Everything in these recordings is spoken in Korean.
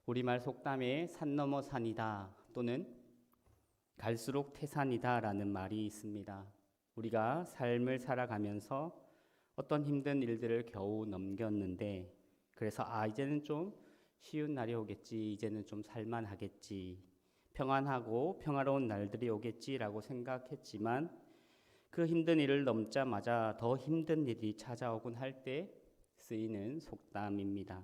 우리말 속담에 산 넘어 산이다 또는 갈수록 태산이다 라는 말이 있습니다. 우리가 삶을 살아가면서 어떤 힘든 일들을 겨우 넘겼는데 그래서 이제는 좀 쉬운 날이 오겠지, 이제는 좀 살만하겠지, 평안하고 평화로운 날들이 오겠지라고 생각했지만 그 힘든 일을 넘자마자 더 힘든 일이 찾아오곤 할 때 쓰이는 속담입니다.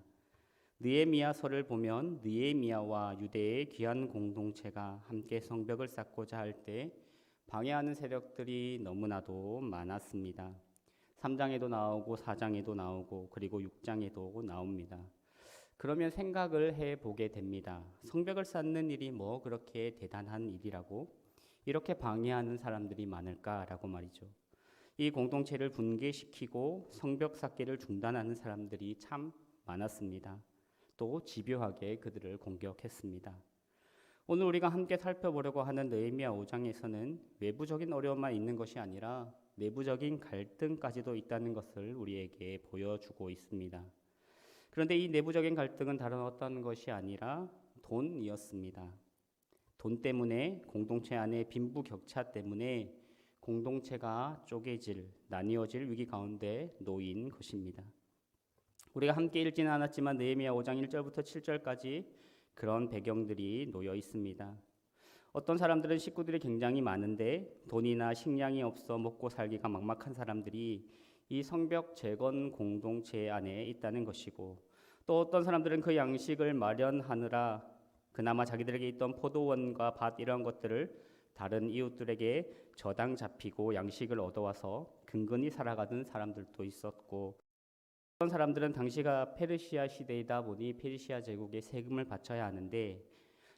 느헤미야서를 보면 느헤미야와 유대의 귀한 공동체가 함께 성벽을 쌓고자 할 때 방해하는 세력들이 너무나도 많았습니다. 3장에도 나오고 4장에도 나오고 그리고 6장에도 나옵니다. 그러면 생각을 해보게 됩니다. 성벽을 쌓는 일이 뭐 그렇게 대단한 일이라고 이렇게 방해하는 사람들이 많을까라고 말이죠. 이 공동체를 붕괴시키고 성벽 쌓기를 중단하는 사람들이 참 많았습니다. 또 집요하게 그들을 공격했습니다. 오늘 우리가 함께 살펴보려고 하는 느헤미야 5장에서는 외부적인 어려움만 있는 것이 아니라 내부적인 갈등까지도 있다는 것을 우리에게 보여주고 있습니다. 그런데 이 내부적인 갈등은 다른 어떤 것이 아니라 돈이었습니다. 돈 때문에 공동체 안에 빈부격차 때문에 공동체가 쪼개질, 나뉘어질 위기 가운데 놓인 것입니다. 우리가 함께 읽지는 않았지만 느헤미야 5장 1절부터 7절까지 그런 배경들이 놓여 있습니다. 어떤 사람들은 식구들이 굉장히 많은데 돈이나 식량이 없어 먹고 살기가 막막한 사람들이 이 성벽 재건 공동체 안에 있다는 것이고, 또 어떤 사람들은 그 양식을 마련하느라 그나마 자기들에게 있던 포도원과 밭 이런 것들을 다른 이웃들에게 저당 잡히고 양식을 얻어와서 근근히 살아가는 사람들도 있었고, 어떤 사람들은 당시가 페르시아 시대이다 보니 페르시아 제국에 세금을 바쳐야 하는데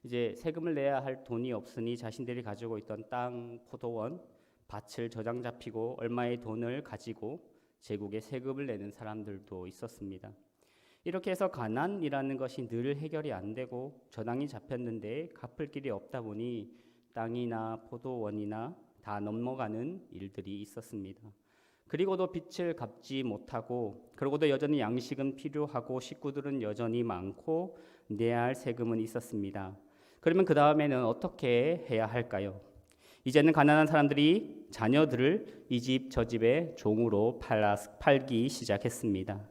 이제 세금을 내야 할 돈이 없으니 자신들이 가지고 있던 땅, 포도원, 밭을 저당 잡히고 얼마의 돈을 가지고 제국에 세금을 내는 사람들도 있었습니다. 이렇게 해서 가난이라는 것이 늘 해결이 안 되고 저당이 잡혔는데 갚을 길이 없다 보니 땅이나 포도원이나 다 넘어가는 일들이 있었습니다. 그리고도 빚을 갚지 못하고, 그리고도 여전히 양식은 필요하고 식구들은 여전히 많고 내야 할 세금은 있었습니다. 그러면 그 다음에는 어떻게 해야 할까요? 이제는 가난한 사람들이 자녀들을 이 집 저 집의 종으로 팔기 시작했습니다.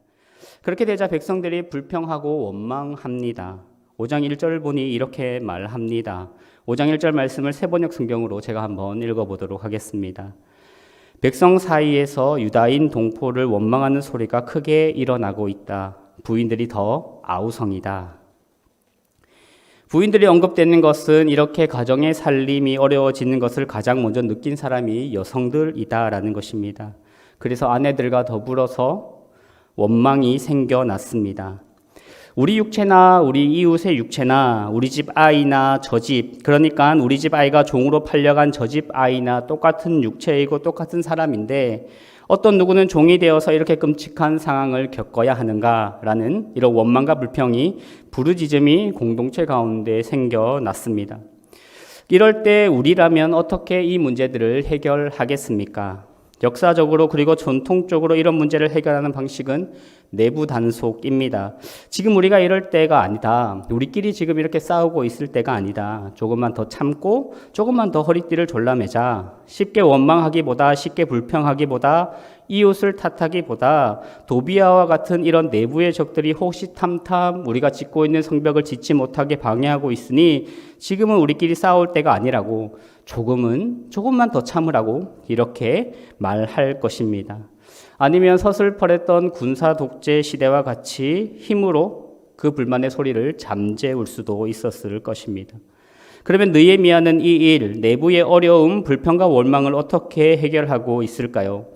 그렇게 되자 백성들이 불평하고 원망합니다. 5장 1절을 보니 이렇게 말합니다. 5장 1절 말씀을 세번역 성경으로 제가 한번 읽어보도록 하겠습니다. 백성 사이에서 유다인 동포를 원망하는 소리가 크게 일어나고 있다. 부인들이 더 아우성이다. 부인들이 언급되는 것은 이렇게 가정의 살림이 어려워지는 것을 가장 먼저 느낀 사람이 여성들이다라는 것입니다. 그래서 아내들과 더불어서 원망이 생겨났습니다. 우리 육체나 우리 이웃의 육체나 우리 집 아이나 저 집, 그러니까 우리 집 아이가 종으로 팔려간 저 집 아이나 똑같은 육체이고 똑같은 사람인데 어떤 누구는 종이 되어서 이렇게 끔찍한 상황을 겪어야 하는가라는 이런 원망과 불평이, 부르짖음이 공동체 가운데 생겨났습니다. 이럴 때 우리라면 어떻게 이 문제들을 해결하겠습니까? 역사적으로 그리고 전통적으로 이런 문제를 해결하는 방식은 내부 단속입니다. 지금 우리가 이럴 때가 아니다. 우리끼리 지금 이렇게 싸우고 있을 때가 아니다. 조금만 더 참고 조금만 더 허리띠를 졸라매자. 쉽게 원망하기보다, 쉽게 불평하기보다, 이웃을 탓하기보다 도비아와 같은 이런 내부의 적들이 호시탐탐 우리가 짓고 있는 성벽을 짓지 못하게 방해하고 있으니 지금은 우리끼리 싸울 때가 아니라고, 조금만 더 참으라고 이렇게 말할 것입니다. 아니면 서슬퍼랬던 군사 독재 시대와 같이 힘으로 그 불만의 소리를 잠재울 수도 있었을 것입니다. 그러면 느헤미야는 이 일, 내부의 어려움, 불평과 원망을 어떻게 해결하고 있을까요?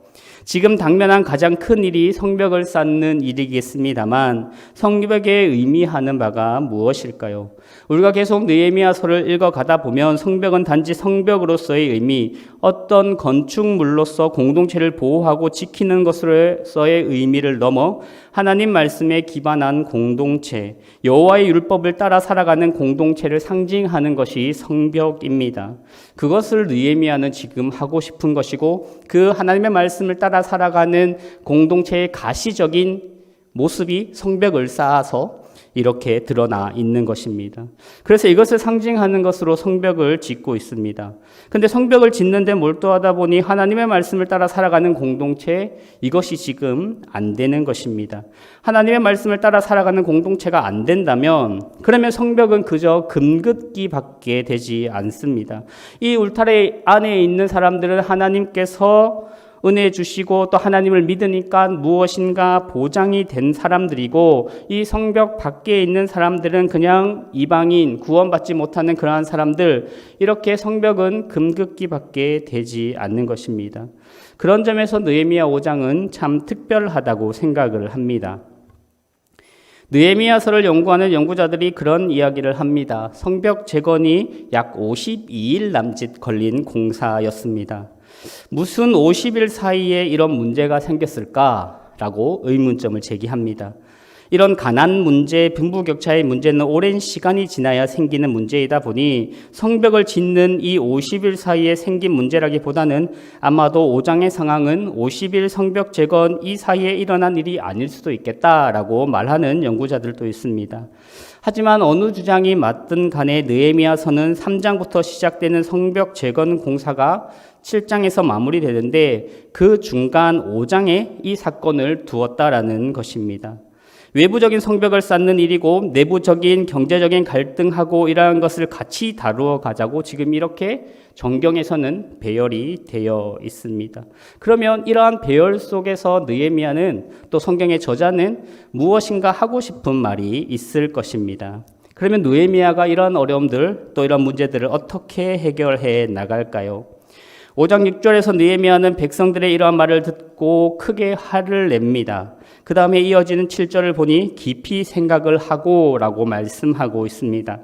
지금 당면한 가장 큰 일이 성벽을 쌓는 일이겠습니다만 성벽에 의미하는 바가 무엇일까요? 우리가 계속 느헤미야서를 읽어가다 보면 성벽은 단지 성벽으로서의 의미, 어떤 건축물로서 공동체를 보호하고 지키는 것으로서의 의미를 넘어 하나님 말씀에 기반한 공동체, 여호와의 율법을 따라 살아가는 공동체를 상징하는 것이 성벽입니다. 그것을 느헤미야는 지금 하고 싶은 것이고, 그 하나님의 말씀을 따라 살아가는 공동체의 가시적인 모습이 성벽을 쌓아서 이렇게 드러나 있는 것입니다. 그래서 이것을 상징하는 것으로 성벽을 짓고 있습니다. 근데 성벽을 짓는데 몰두하다 보니 하나님의 말씀을 따라 살아가는 공동체, 이것이 지금 안 되는 것입니다. 하나님의 말씀을 따라 살아가는 공동체가 안 된다면 그러면 성벽은 그저 금긋기밖에 되지 않습니다. 이 울타리 안에 있는 사람들은 하나님께서 은혜 주시고 또 하나님을 믿으니까 무엇인가 보장이 된 사람들이고, 이 성벽 밖에 있는 사람들은 그냥 이방인, 구원받지 못하는 그러한 사람들, 이렇게 성벽은 금긋기밖에 되지 않는 것입니다. 그런 점에서 느헤미야 5장은 참 특별하다고 생각을 합니다. 느헤미야서를 연구하는 연구자들이 그런 이야기를 합니다. 성벽 재건이 약 52일 남짓 걸린 공사였습니다. 무슨 50일 사이에 이런 문제가 생겼을까라고 의문점을 제기합니다. 이런 가난 문제, 빈부격차의 문제는 오랜 시간이 지나야 생기는 문제이다 보니 성벽을 짓는 이 50일 사이에 생긴 문제라기보다는 아마도 5장의 상황은 50일 성벽 재건 이 사이에 일어난 일이 아닐 수도 있겠다라고 말하는 연구자들도 있습니다. 하지만 어느 주장이 맞든 간에 느헤미야서는 3장부터 시작되는 성벽 재건 공사가 7장에서 마무리되는데 그 중간 5장에 이 사건을 두었다라는 것입니다. 외부적인 성벽을 쌓는 일이고 내부적인 경제적인 갈등하고 이러한 것을 같이 다루어 가자고 지금 이렇게 정경에서는 배열이 되어 있습니다. 그러면 이러한 배열 속에서 느헤미야는 또 성경의 저자는 무엇인가 하고 싶은 말이 있을 것입니다. 그러면 느헤미야가 이러한 어려움들 또 이런 문제들을 어떻게 해결해 나갈까요? 5장 6절에서 느헤미야는 백성들의 이러한 말을 듣고 크게 화를 냅니다. 그 다음에 이어지는 7절을 보니 깊이 생각을 하고 라고 말씀하고 있습니다.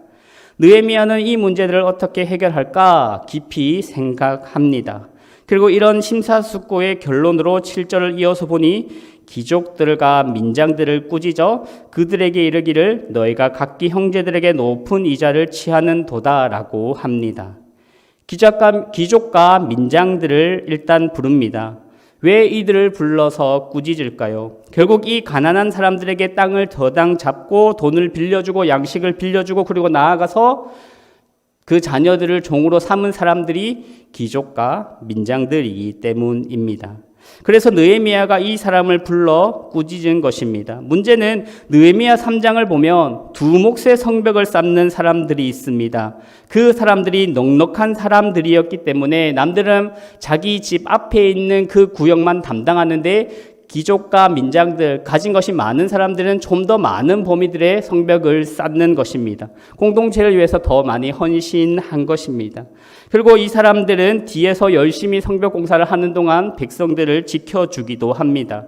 느헤미야는 이 문제들을 어떻게 해결할까 깊이 생각합니다. 그리고 이런 심사숙고의 결론으로 7절을 이어서 보니 귀족들과 민장들을 꾸짖어 그들에게 이르기를 너희가 각기 형제들에게 높은 이자를 취하는 도다라고 합니다. 귀족과 민장들을 일단 부릅니다. 왜 이들을 불러서 꾸짖을까요? 결국 이 가난한 사람들에게 땅을 더당 잡고 돈을 빌려주고 양식을 빌려주고 그리고 나아가서 그 자녀들을 종으로 삼은 사람들이 귀족과 민장들이기 때문입니다. 그래서 느헤미야가 이 사람을 불러 꾸짖은 것입니다. 문제는 느헤미야 3장을 보면 두 몫의 성벽을 쌓는 사람들이 있습니다. 그 사람들이 넉넉한 사람들이었기 때문에 남들은 자기 집 앞에 있는 그 구역만 담당하는데 귀족과 민장들, 가진 것이 많은 사람들은 좀 더 많은 범위들의 성벽을 쌓는 것입니다. 공동체를 위해서 더 많이 헌신한 것입니다. 그리고 이 사람들은 뒤에서 열심히 성벽 공사를 하는 동안 백성들을 지켜주기도 합니다.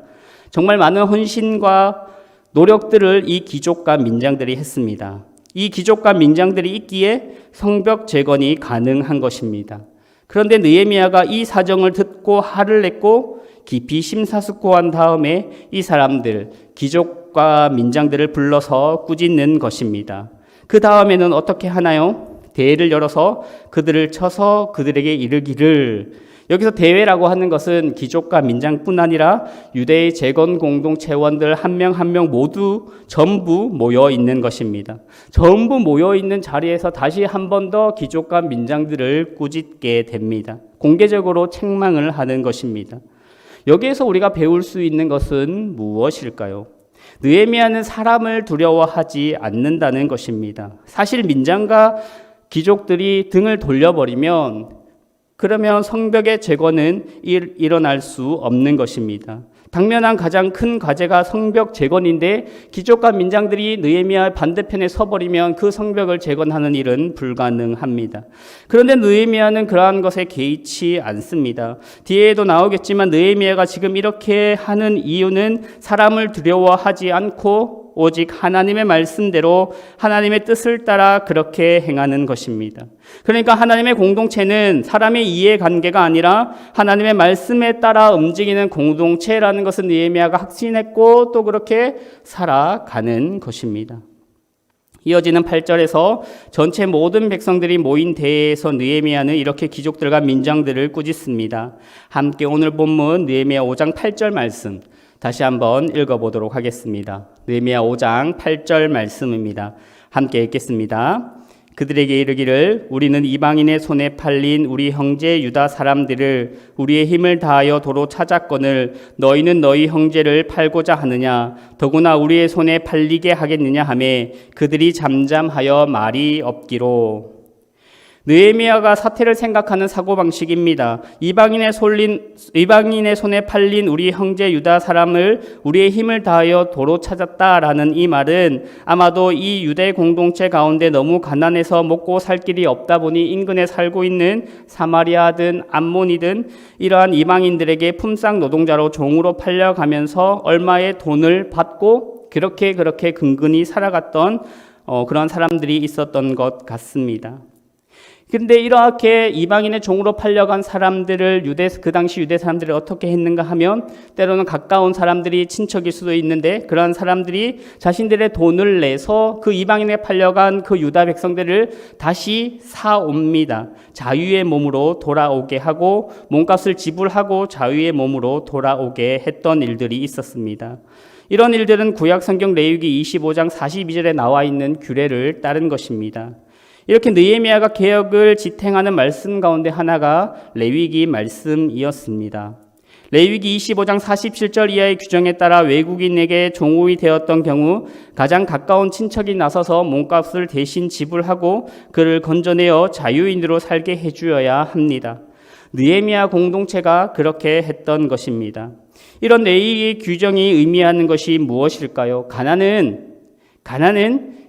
정말 많은 헌신과 노력들을 이 귀족과 민장들이 했습니다. 이 귀족과 민장들이 있기에 성벽 재건이 가능한 것입니다. 그런데 느헤미야가 이 사정을 듣고 화를 냈고 깊이 심사숙고한 다음에 이 사람들, 귀족과 민장들을 불러서 꾸짖는 것입니다. 그 다음에는 어떻게 하나요? 대회를 열어서 그들을 쳐서 그들에게 이르기를, 여기서 대회라고 하는 것은 귀족과 민장뿐 아니라 유대의 재건 공동체원들 한 명 한 명 모두 전부 모여 있는 것입니다. 전부 모여 있는 자리에서 다시 한 번 더 귀족과 민장들을 꾸짖게 됩니다. 공개적으로 책망을 하는 것입니다. 여기에서 우리가 배울 수 있는 것은 무엇일까요? 느헤미야는 사람을 두려워하지 않는다는 것입니다. 사실 민장과 귀족들이 등을 돌려버리면 그러면 성벽의 재건은 일어날 수 없는 것입니다. 당면한 가장 큰 과제가 성벽 재건인데 귀족과 민장들이 느헤미야 반대편에 서버리면 그 성벽을 재건하는 일은 불가능합니다. 그런데 느헤미야는 그러한 것에 개의치 않습니다. 뒤에도 나오겠지만 느헤미야가 지금 이렇게 하는 이유는 사람을 두려워하지 않고 오직 하나님의 말씀대로 하나님의 뜻을 따라 그렇게 행하는 것입니다. 그러니까 하나님의 공동체는 사람의 이해관계가 아니라 하나님의 말씀에 따라 움직이는 공동체라는 것을 느헤미야가 확신했고 또 그렇게 살아가는 것입니다. 이어지는 8절에서 전체 모든 백성들이 모인 대회에서 느헤미야는 이렇게 귀족들과 민장들을 꾸짖습니다. 함께 오늘 본문 느헤미야 5장 8절 말씀, 다시 한번 읽어보도록 하겠습니다. 느헤미야 5장 8절 말씀입니다. 함께 읽겠습니다. 그들에게 이르기를 우리는 이방인의 손에 팔린 우리 형제 유다 사람들을 우리의 힘을 다하여 도로 찾았거늘 너희는 너희 형제를 팔고자 하느냐 더구나 우리의 손에 팔리게 하겠느냐 하매 그들이 잠잠하여 말이 없기로. 느헤미야가 사태를 생각하는 사고방식입니다. 이방인의 손에 팔린 우리 형제 유다 사람을 우리의 힘을 다하여 도로 찾았다라는 이 말은 아마도 이 유대 공동체 가운데 너무 가난해서 먹고 살 길이 없다 보니 인근에 살고 있는 사마리아든 암몬이든 이러한 이방인들에게 품삯 노동자로 종으로 팔려가면서 얼마의 돈을 받고 그렇게 근근히 살아갔던 그런 사람들이 있었던 것 같습니다. 그런데 이렇게 이방인의 종으로 팔려간 사람들을 그 당시 유대 사람들이 어떻게 했는가 하면 때로는 가까운 사람들이 친척일 수도 있는데 그러한 사람들이 자신들의 돈을 내서 그 이방인에 팔려간 그 유다 백성들을 다시 사옵니다. 자유의 몸으로 돌아오게 하고 몸값을 지불하고 자유의 몸으로 돌아오게 했던 일들이 있었습니다. 이런 일들은 구약 성경 레위기 25장 42절에 나와 있는 규례를 따른 것입니다. 이렇게 느헤미야가 개혁을 지탱하는 말씀 가운데 하나가 레위기 말씀이었습니다. 레위기 25장 47절 이하의 규정에 따라 외국인에게 종업이 되었던 경우 가장 가까운 친척이 나서서 몸값을 대신 지불하고 그를 건져내어 자유인으로 살게 해주어야 합니다. 느헤미야 공동체가 그렇게 했던 것입니다. 이런 레위기 규정이 의미하는 것이 무엇일까요? 가난은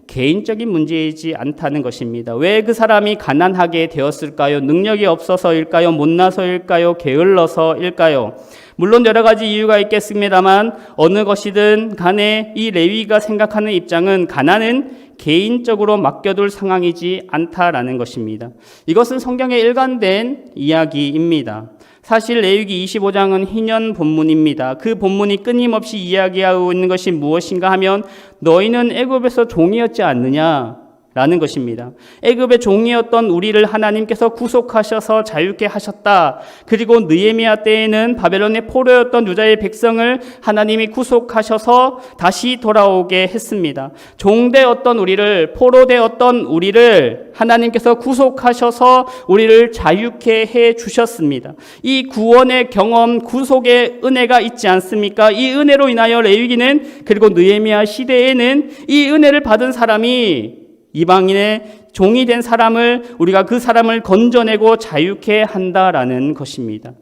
개인적인 문제이지 않다는 것입니다. 왜 그 사람이 가난하게 되었을까요? 능력이 없어서일까요? 못나서일까요? 게을러서일까요? 물론 여러 가지 이유가 있겠습니다만 어느 것이든 간에 이 레위가 생각하는 입장은 가난은 개인적으로 맡겨둘 상황이지 않다라는 것입니다. 이것은 성경에 일관된 이야기입니다. 사실 레위기 25장은 희년 본문입니다. 그 본문이 끊임없이 이야기하고 있는 것이 무엇인가 하면 너희는 애굽에서 종이었지 않느냐 라는 것입니다. 애굽의 종이었던 우리를 하나님께서 구속하셔서 자유케 하셨다. 그리고 느헤미야 때에는 바벨론의 포로였던 유다의 백성을 하나님이 구속하셔서 다시 돌아오게 했습니다. 종되었던 우리를, 포로되었던 우리를 하나님께서 구속하셔서 우리를 자유케 해 주셨습니다. 이 구원의 경험, 구속의 은혜가 있지 않습니까? 이 은혜로 인하여 레위기는 그리고 느헤미야 시대에는 이 은혜를 받은 사람이 이방인의 종이 된 사람을 우리가 그 사람을 건져내고 자유케 한다라는 것입니다.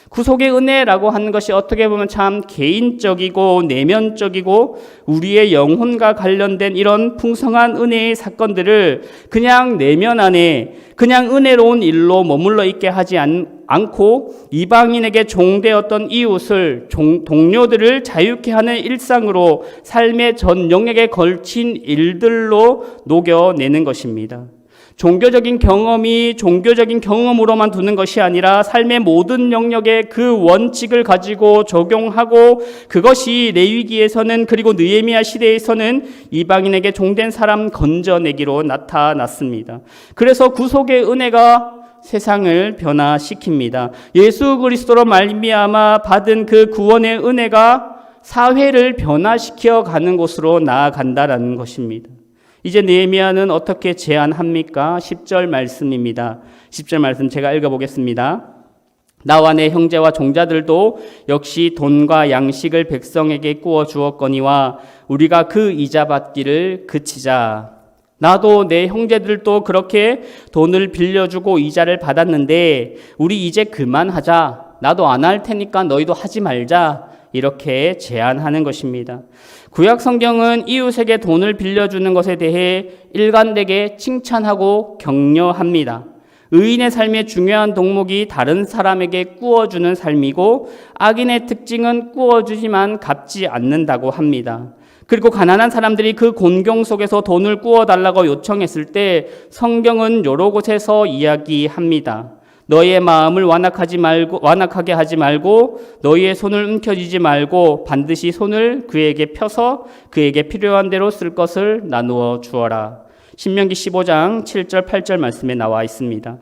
구속의 은혜라고 하는 것이 어떻게 보면 참 개인적이고 내면적이고 우리의 영혼과 관련된 이런 풍성한 은혜의 사건들을 그냥 내면 안에 그냥 은혜로운 일로 머물러 있게 하지 않고 이방인에게 종되었던 이웃을 동료들을 자유케 하는 일상으로 삶의 전 영역에 걸친 일들로 녹여내는 것입니다. 종교적인 경험이 종교적인 경험으로만 두는 것이 아니라 삶의 모든 영역에 그 원칙을 가지고 적용하고 그것이 레위기에서는 그리고 느헤미야 시대에서는 이방인에게 종된 사람 건져내기로 나타났습니다. 그래서 구속의 은혜가 세상을 변화시킵니다. 예수 그리스도로 말미암아 받은 그 구원의 은혜가 사회를 변화시켜 가는 곳으로 나아간다라는 것입니다. 이제 느헤미야는 어떻게 제안합니까? 10절 말씀입니다. 10절 말씀 제가 읽어보겠습니다. 나와 내 형제와 종자들도 역시 돈과 양식을 백성에게 꾸어 주었거니와 우리가 그 이자 받기를 그치자. 나도 내 형제들도 그렇게 돈을 빌려주고 이자를 받았는데 우리 이제 그만하자. 나도 안 할 테니까 너희도 하지 말자. 이렇게 제안하는 것입니다. 구약 성경은 이웃에게 돈을 빌려주는 것에 대해 일관되게 칭찬하고 격려합니다. 의인의 삶의 중요한 덕목이 다른 사람에게 꾸어주는 삶이고 악인의 특징은 꾸어주지만 갚지 않는다고 합니다. 그리고 가난한 사람들이 그 곤경 속에서 돈을 꾸어달라고 요청했을 때 성경은 여러 곳에서 이야기합니다. 너희의 마음을 완악하게 하지 말고 너희의 손을 움켜쥐지 말고 반드시 손을 그에게 펴서 그에게 필요한 대로 쓸 것을 나누어 주어라. 신명기 15장 7절 8절 말씀에 나와 있습니다.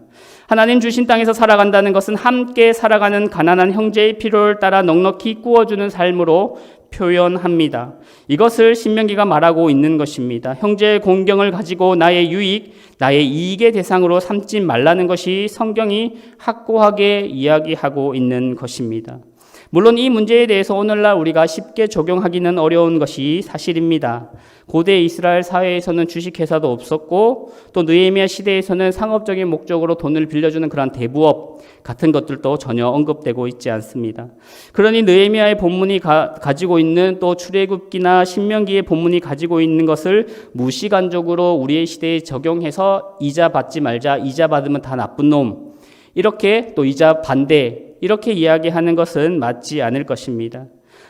하나님 주신 땅에서 살아간다는 것은 함께 살아가는 가난한 형제의 필요를 따라 넉넉히 꾸어주는 삶으로 표현합니다. 이것을 신명기가 말하고 있는 것입니다. 형제의 공경을 가지고 나의 유익, 나의 이익의 대상으로 삼지 말라는 것이 성경이 확고하게 이야기하고 있는 것입니다. 물론 이 문제에 대해서 오늘날 우리가 쉽게 적용하기는 어려운 것이 사실입니다. 고대 이스라엘 사회에서는 주식회사도 없었고 또 느헤미야 시대에서는 상업적인 목적으로 돈을 빌려주는 그런 대부업 같은 것들도 전혀 언급되고 있지 않습니다. 그러니 느헤미야의 본문이 가지고 있는 또 출애굽기나 신명기의 본문이 가지고 있는 것을 무시간적으로 우리의 시대에 적용해서 이자 받지 말자, 이자 받으면 다 나쁜 놈, 이렇게 또 이자 반대, 이렇게 이야기하는 것은 맞지 않을 것입니다.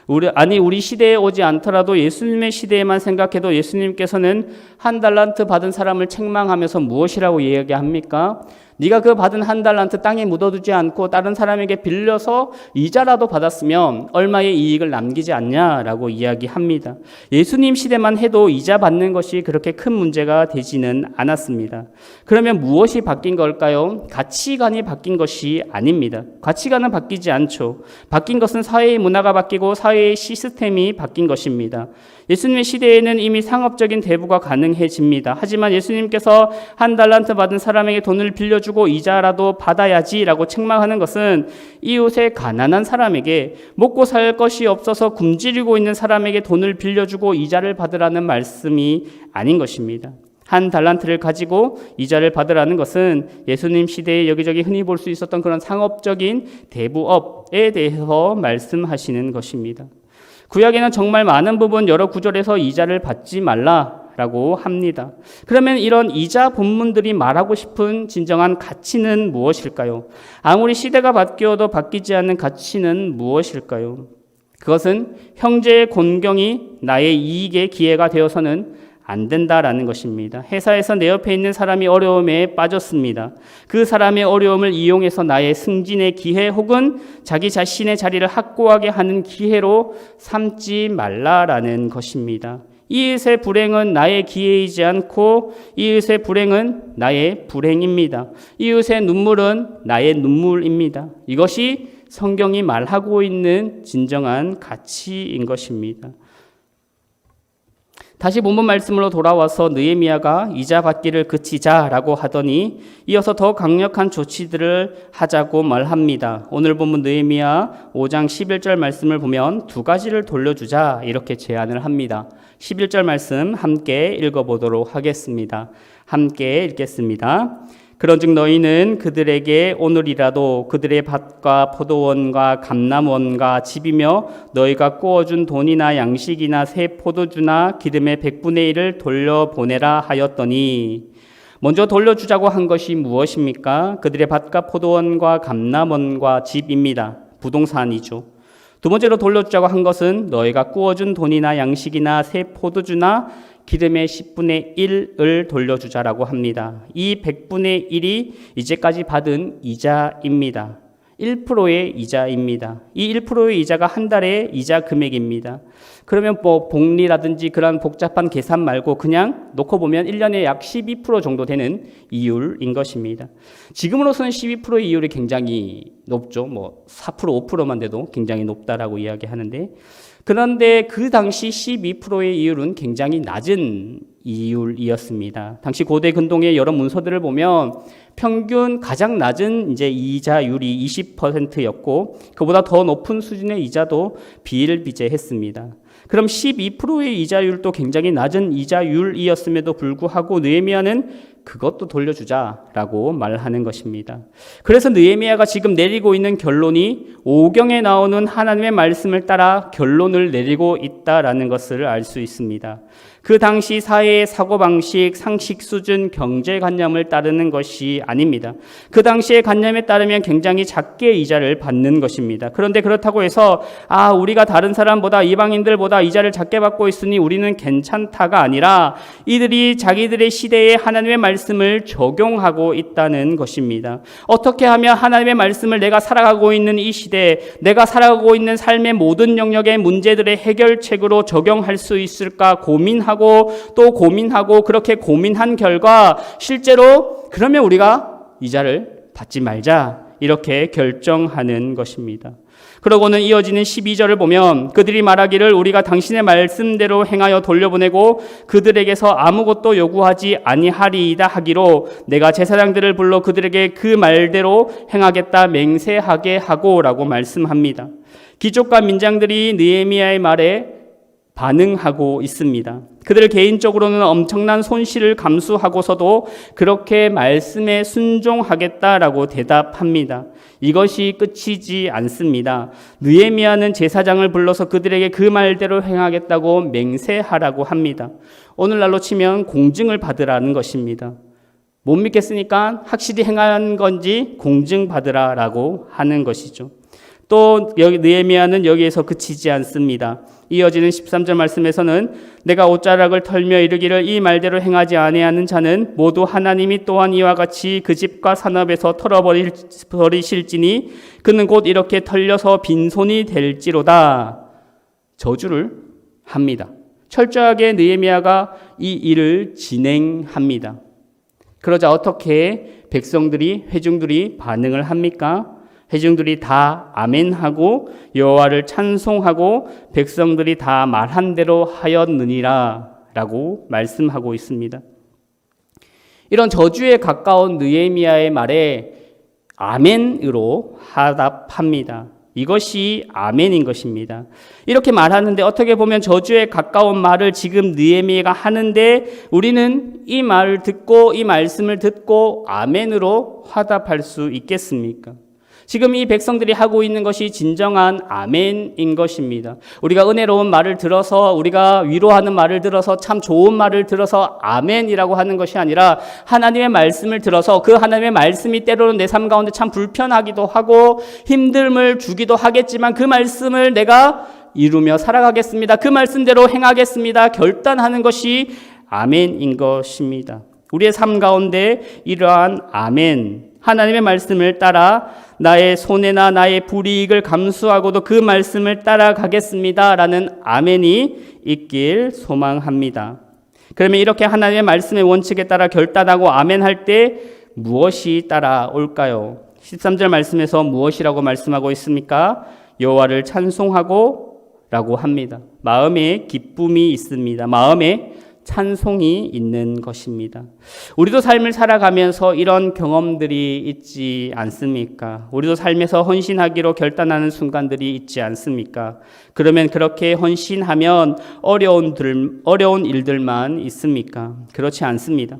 우리 시대에 오지 않더라도 예수님의 시대에만 생각해도 예수님께서는 1달란트 받은 사람을 책망하면서 무엇이라고 이야기합니까? 네가 그 받은 1달란트 땅에 묻어두지 않고 다른 사람에게 빌려서 이자라도 받았으면 얼마의 이익을 남기지 않냐라고 이야기합니다. 예수님 시대만 해도 이자 받는 것이 그렇게 큰 문제가 되지는 않았습니다. 그러면 무엇이 바뀐 걸까요? 가치관이 바뀐 것이 아닙니다. 가치관은 바뀌지 않죠. 바뀐 것은 사회의 문화가 바뀌고 사회의 시스템이 바뀐 것입니다. 예수님의 시대에는 이미 상업적인 대부가 가능해집니다. 하지만 예수님께서 1달란트 받은 사람에게 돈을 빌려주고 이자라도 받아야지라고 책망하는 것은 이웃의 가난한 사람에게, 먹고 살 것이 없어서 굶주리고 있는 사람에게 돈을 빌려주고 이자를 받으라는 말씀이 아닌 것입니다. 1달란트를 가지고 이자를 받으라는 것은 예수님 시대에 여기저기 흔히 볼 수 있었던 그런 상업적인 대부업에 대해서 말씀하시는 것입니다. 구약에는 정말 많은 부분 여러 구절에서 이자를 받지 말라라고 합니다. 그러면 이런 이자 본문들이 말하고 싶은 진정한 가치는 무엇일까요? 아무리 시대가 바뀌어도 바뀌지 않는 가치는 무엇일까요? 그것은 형제의 곤경이 나의 이익의 기회가 되어서는 안 된다라는 것입니다. 회사에서 내 옆에 있는 사람이 어려움에 빠졌습니다. 그 사람의 어려움을 이용해서 나의 승진의 기회 혹은 자기 자신의 자리를 확고하게 하는 기회로 삼지 말라라는 것입니다. 이웃의 불행은 나의 기회이지 않고 이웃의 불행은 나의 불행입니다. 이웃의 눈물은 나의 눈물입니다. 이것이 성경이 말하고 있는 진정한 가치인 것입니다. 다시 본문 말씀으로 돌아와서 느헤미야가 이자 받기를 그치자라고 하더니 이어서 더 강력한 조치들을 하자고 말합니다. 오늘 본문 느헤미야 5장 11절 말씀을 보면 두 가지를 돌려주자 이렇게 제안을 합니다. 11절 말씀 함께 읽어보도록 하겠습니다. 함께 읽겠습니다. 그런즉 너희는 그들에게 오늘이라도 그들의 밭과 포도원과 감람원과 집이며 너희가 꾸어준 돈이나 양식이나 새 포도주나 기름의 100분의 1을 돌려보내라 하였더니, 먼저 돌려주자고 한 것이 무엇입니까? 그들의 밭과 포도원과 감람원과 집입니다. 부동산이죠. 두 번째로 돌려주자고 한 것은 너희가 꾸어준 돈이나 양식이나 새 포도주나 기름의 10분의 1을 돌려주자라고 합니다. 이 100분의 1이 이제까지 받은 이자입니다. 1%의 이자입니다. 이 1%의 이자가 한 달의 이자 금액입니다. 그러면 복리라든지 그런 복잡한 계산 말고 그냥 놓고 보면 1년에 약 12% 정도 되는 이율인 것입니다. 지금으로서는 12%의 이율이 굉장히 높죠. 4%, 5%만 돼도 굉장히 높다라고 이야기하는데, 그런데 그 당시 12%의 이율은 굉장히 낮은 이율이었습니다. 당시 고대 근동의 여러 문서들을 보면 평균 가장 낮은 이자율이 20%였고 그보다 더 높은 수준의 이자도 비일비재했습니다. 그럼 12%의 이자율도 굉장히 낮은 이자율이었음에도 불구하고 느헤미야는 그것도 돌려주자라고 말하는 것입니다. 그래서 느헤미야가 지금 내리고 있는 결론이 오경에 나오는 하나님의 말씀을 따라 결론을 내리고 있다라는 것을 알 수 있습니다. 그 당시 사회의 사고방식, 상식 수준, 경제관념을 따르는 것이 아닙니다. 그 당시의 관념에 따르면 굉장히 작게 이자를 받는 것입니다. 그런데 그렇다고 해서 우리가 다른 사람보다, 이방인들보다 이자를 작게 받고 있으니 우리는 괜찮다가 아니라 이들이 자기들의 시대에 하나님의 말씀을 적용하고 있다는 것입니다. 어떻게 하면 하나님의 말씀을 내가 살아가고 있는 이 시대에, 내가 살아가고 있는 삶의 모든 영역의 문제들의 해결책으로 적용할 수 있을까 고민하고 또 고민하고, 그렇게 고민한 결과 실제로 그러면 우리가 이자를 받지 말자 이렇게 결정하는 것입니다. 그러고는 이어지는 12절을 보면 그들이 말하기를 우리가 당신의 말씀대로 행하여 돌려보내고 그들에게서 아무것도 요구하지 아니하리이다 하기로 내가 제사장들을 불러 그들에게 그 말대로 행하겠다 맹세하게 하고 라고 말씀합니다. 귀족과 민장들이 느헤미야의 말에 반응하고 있습니다. 그들 개인적으로는 엄청난 손실을 감수하고서도 그렇게 말씀에 순종하겠다라고 대답합니다. 이것이 끝이지 않습니다. 느헤미야는 제사장을 불러서 그들에게 그 말대로 행하겠다고 맹세하라고 합니다. 오늘날로 치면 공증을 받으라는 것입니다. 못 믿겠으니까 확실히 행한 건지 공증받으라라고 하는 것이죠. 또 느헤미야는 여기에서 그치지 않습니다. 이어지는 13절 말씀에서는 내가 옷자락을 털며 이르기를 이 말대로 행하지 아니하는 자는 모두 하나님이 또한 이와 같이 그 집과 산업에서 털어버리실지니 그는 곧 이렇게 털려서 빈손이 될지로다. 저주를 합니다. 철저하게 느헤미야가 이 일을 진행합니다. 그러자 어떻게 백성들이 회중들이 반응을 합니까? 회중들이 다 아멘하고 여호와를 찬송하고 백성들이 다 말한 대로 하였느니라 라고 말씀하고 있습니다. 이런 저주에 가까운 느헤미야의 말에 아멘으로 화답합니다. 이것이 아멘인 것입니다. 이렇게 말하는데 어떻게 보면 저주에 가까운 말을 지금 느헤미야가 하는데 우리는 이 말을 듣고 이 말씀을 듣고 아멘으로 화답할 수 있겠습니까? 지금 이 백성들이 하고 있는 것이 진정한 아멘인 것입니다. 우리가 은혜로운 말을 들어서 우리가 위로하는 말을 들어서 참 좋은 말을 들어서 아멘이라고 하는 것이 아니라 하나님의 말씀을 들어서 그 하나님의 말씀이 때로는 내 삶 가운데 참 불편하기도 하고 힘듦을 주기도 하겠지만 그 말씀을 내가 이루며 살아가겠습니다. 그 말씀대로 행하겠습니다. 결단하는 것이 아멘인 것입니다. 우리의 삶 가운데 이러한 아멘, 하나님의 말씀을 따라 나의 손해나 나의 불이익을 감수하고도 그 말씀을 따라가겠습니다 라는 아멘이 있길 소망합니다. 그러면 이렇게 하나님의 말씀의 원칙에 따라 결단하고 아멘할 때 무엇이 따라올까요? 13절 말씀에서 무엇이라고 말씀하고 있습니까? 여호와를 찬송하고 라고 합니다. 마음에 기쁨이 있습니다. 마음에 찬송이 있는 것입니다. 우리도 삶을 살아가면서 이런 경험들이 있지 않습니까? 우리도 삶에서 헌신하기로 결단하는 순간들이 있지 않습니까? 그러면 그렇게 헌신하면 어려운 일들만 있습니까? 그렇지 않습니다.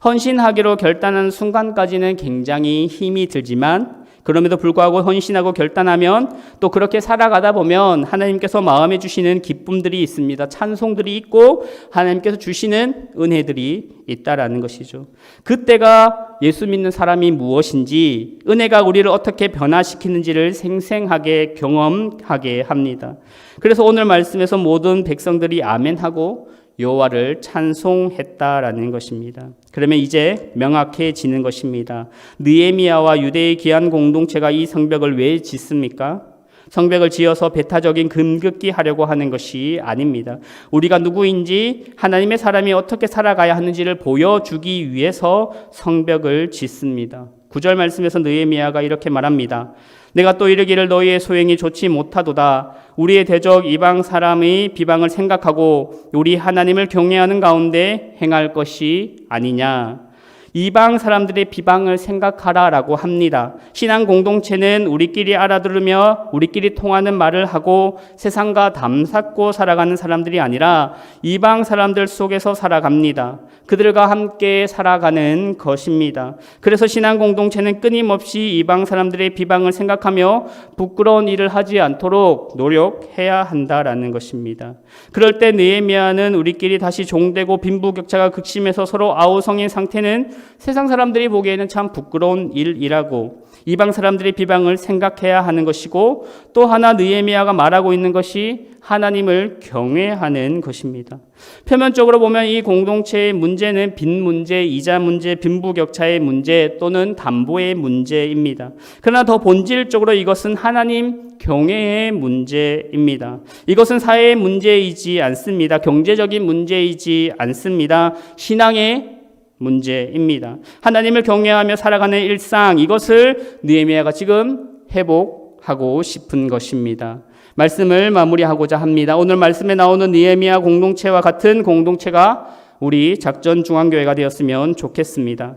헌신하기로 결단하는 순간까지는 굉장히 힘이 들지만 그럼에도 불구하고 헌신하고 결단하면 또 그렇게 살아가다 보면 하나님께서 마음에 주시는 기쁨들이 있습니다. 찬송들이 있고 하나님께서 주시는 은혜들이 있다라는 것이죠. 그때가 예수 믿는 사람이 무엇인지, 은혜가 우리를 어떻게 변화시키는지를 생생하게 경험하게 합니다. 그래서 오늘 말씀에서 모든 백성들이 아멘하고 여호와를 찬송했다라는 것입니다. 그러면 이제 명확해지는 것입니다. 느헤미야와 유대의 귀한 공동체가 이 성벽을 왜 짓습니까? 성벽을 지어서 배타적인 금긋기 하려고 하는 것이 아닙니다. 우리가 누구인지 하나님의 사람이 어떻게 살아가야 하는지를 보여주기 위해서 성벽을 짓습니다. 9절 말씀에서 느헤미야가 이렇게 말합니다. 내가 또 이르기를 너희의 소행이 좋지 못하도다. 우리의 대적 이방 사람의 비방을 생각하고 우리 하나님을 경외하는 가운데 행할 것이 아니냐. 이방 사람들의 비방을 생각하라라고 합니다. 신앙 공동체는 우리끼리 알아들으며 우리끼리 통하는 말을 하고 세상과 담쌓고 살아가는 사람들이 아니라 이방 사람들 속에서 살아갑니다. 그들과 함께 살아가는 것입니다. 그래서 신앙 공동체는 끊임없이 이방 사람들의 비방을 생각하며 부끄러운 일을 하지 않도록 노력해야 한다라는 것입니다. 그럴 때 느헤미야는 우리끼리 다시 종되고 빈부격차가 극심해서 서로 아우성인 상태는 세상 사람들이 보기에는 참 부끄러운 일이라고 이방 사람들의 비방을 생각해야 하는 것이고 또 하나 느헤미야가 말하고 있는 것이 하나님을 경외하는 것입니다. 표면적으로 보면 이 공동체의 문제는 빚 문제, 이자 문제, 빈부격차의 문제 또는 담보의 문제입니다. 그러나 더 본질적으로 이것은 하나님 경외의 문제입니다. 이것은 사회의 문제이지 않습니다. 경제적인 문제이지 않습니다. 신앙의 문제입니다. 하나님을 경외하며 살아가는 일상, 이것을 느헤미야가 지금 회복하고 하고 싶은 것입니다. 말씀을 마무리하고자 합니다. 오늘 말씀에 나오는 느헤미야 공동체와 같은 공동체가 우리 작전중앙교회가 되었으면 좋겠습니다.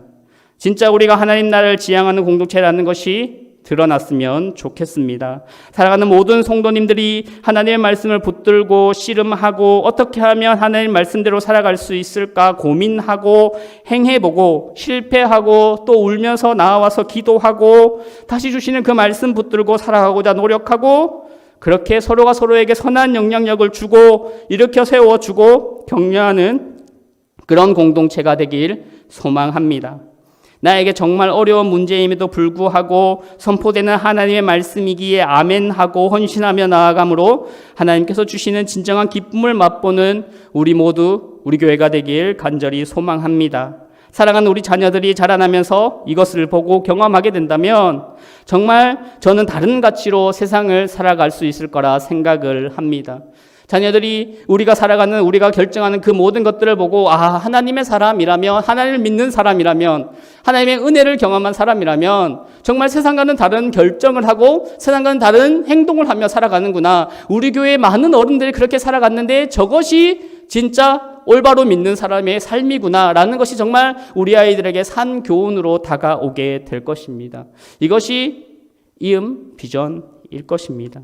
진짜 우리가 하나님 나라를 지향하는 공동체라는 것이 드러났으면 좋겠습니다. 살아가는 모든 성도님들이 하나님의 말씀을 붙들고 씨름하고 어떻게 하면 하나님 말씀대로 살아갈 수 있을까 고민하고 행해보고 실패하고 또 울면서 나와서 기도하고 다시 주시는 그 말씀 붙들고 살아가고자 노력하고 그렇게 서로가 서로에게 선한 영향력을 주고 일으켜 세워주고 격려하는 그런 공동체가 되길 소망합니다. 나에게 정말 어려운 문제임에도 불구하고 선포되는 하나님의 말씀이기에 아멘하고 헌신하며 나아감으로 하나님께서 주시는 진정한 기쁨을 맛보는 우리 모두 우리 교회가 되길 간절히 소망합니다. 사랑하는 우리 자녀들이 자라나면서 이것을 보고 경험하게 된다면 정말 저는 다른 가치로 세상을 살아갈 수 있을 거라 생각을 합니다. 자녀들이 우리가 살아가는 우리가 결정하는 그 모든 것들을 보고 하나님의 사람이라면 하나님을 믿는 사람이라면 하나님의 은혜를 경험한 사람이라면 정말 세상과는 다른 결정을 하고 세상과는 다른 행동을 하며 살아가는구나. 우리 교회 많은 어른들이 그렇게 살아갔는데 저것이 진짜 올바로 믿는 사람의 삶이구나 라는 것이 정말 우리 아이들에게 산 교훈으로 다가오게 될 것입니다. 이것이 비전일 것입니다.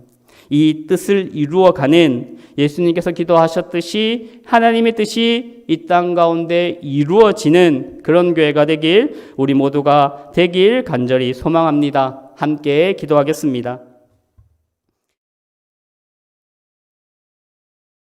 이 뜻을 이루어가는 예수님께서 기도하셨듯이 하나님의 뜻이 이 땅 가운데 이루어지는 그런 교회가 되길 우리 모두가 되길 간절히 소망합니다. 함께 기도하겠습니다.